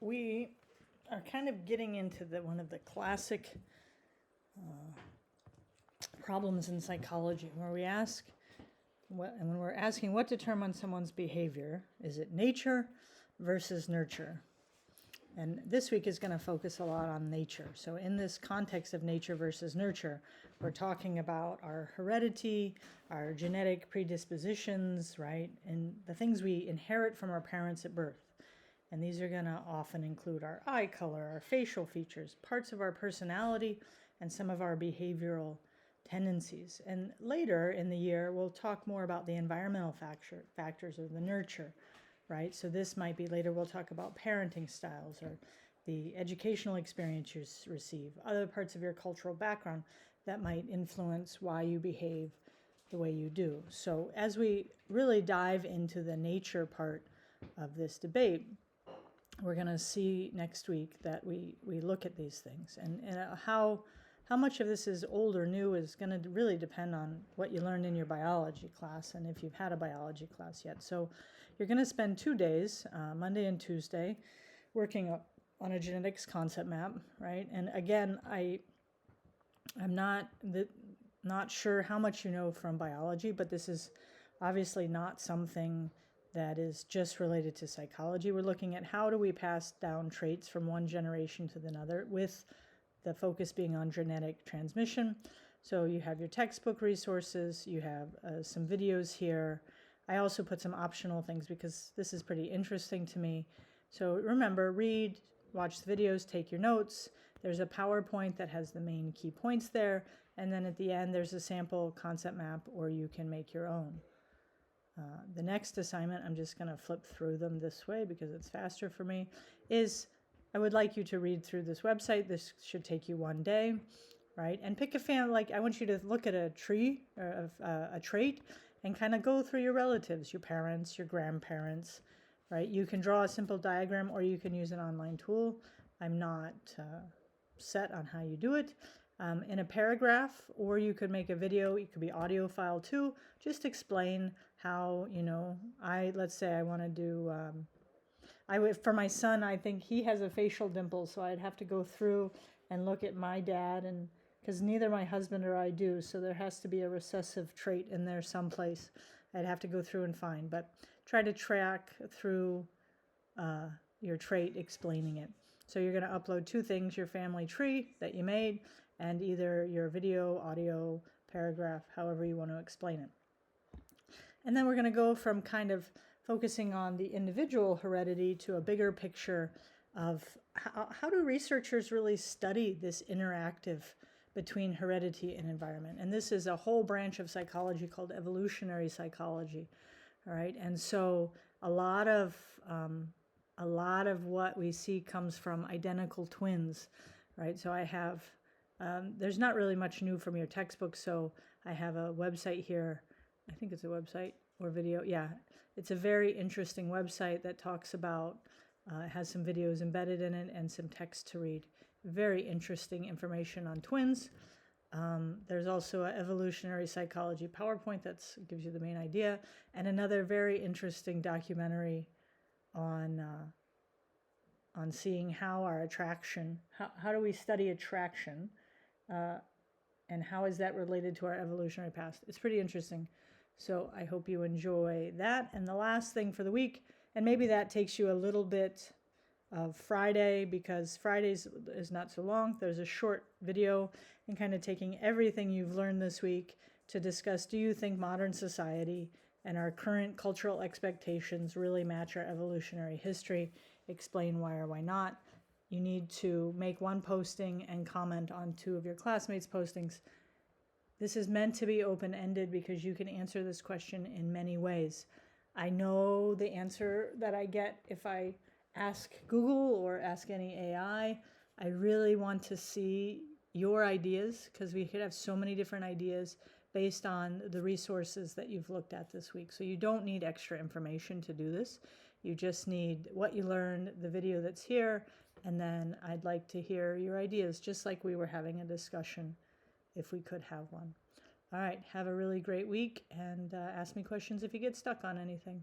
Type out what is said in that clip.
We are kind of getting into one of the classic problems in psychology, where we ask, and when we're asking what determines someone's behavior, is it nature versus nurture? And this week is going to focus a lot on nature. So in this context of nature versus nurture, we're talking about our heredity, our genetic predispositions, right? And the things we inherit from our parents at birth. And these are going to often include our eye color, our facial features, parts of our personality, and some of our behavioral tendencies. And later in the year, we'll talk more about the environmental factors of the nurture, right? So this might be later, we'll talk about parenting styles or the educational experience you receive, other parts of your cultural background that might influence why you behave the way you do. So as we really dive into the nature part of this debate, we're going to see next week that we look at these things, and how much of this is old or new is going to really depend on what you learned in your biology class, and if you've had a biology class yet. So you're going to spend 2 days, Monday and Tuesday, working on a genetics concept map, right? And again, I'm not sure how much you know from biology, but this is obviously not something that is just related to psychology. We're looking at how do we pass down traits from one generation to another, with the focus being on genetic transmission. So you have your textbook resources, you have some videos here. I also put some optional things because this is pretty interesting to me. So remember, read, watch the videos, take your notes. There's a PowerPoint that has the main key points there. And then at the end, there's a sample concept map, or you can make your own. The next assignment, I'm just going to flip through them this way because it's faster for me, is I would like you to read through this website. This should take you 1 day, right? And pick a family. Like, I want you to look at a tree or a trait and kind of go through your relatives, your parents, your grandparents, right? You can draw a simple diagram, or you can use an online tool. I'm not set on how you do it. In a paragraph, or you could make a video, it could be audio file too, just explain how, let's say I want to do, for my son, I think he has a facial dimple, so I'd have to go through and look at my dad, and because neither my husband or I do, so there has to be a recessive trait in there someplace. I'd have to go through and find, but try to track through your trait, explaining it. So you're going to upload 2 things: your family tree that you made, and either your video, audio, paragraph, however you want to explain it. And then we're going to go from kind of focusing on the individual heredity to a bigger picture of how do researchers really study this interactive between heredity and environment. And this is a whole branch of psychology called evolutionary psychology. All right. And so a lot of what we see comes from identical twins, right? So I have, there's not really much new from your textbook, so I have a website here. I think it's a website or video. Yeah, it's a very interesting website that talks about, it has some videos embedded in it and some text to read. Very interesting information on twins. There's also an evolutionary psychology PowerPoint that gives you the main idea, and another very interesting documentary on seeing how our attraction, how do we study attraction, and how is that related to our evolutionary past. It's pretty interesting. So I hope you enjoy that. And the last thing for the week, and maybe that takes you a little bit of Friday, because Fridays is not so long. There's a short video and kind of taking everything you've learned this week to discuss, do you think modern society and our current cultural expectations really match our evolutionary history? Explain why or why not. You need to make 1 posting and comment on 2 of your classmates' postings. This is meant to be open-ended because you can answer this question in many ways. I know the answer that I get if I ask Google or ask any AI. I really want to see your ideas, because we could have so many different ideas based on the resources that you've looked at this week. So you don't need extra information to do this. You just need what you learned, the video that's here, and then I'd like to hear your ideas, just like we were having a discussion if we could have one. All right, have a really great week, and ask me questions if you get stuck on anything.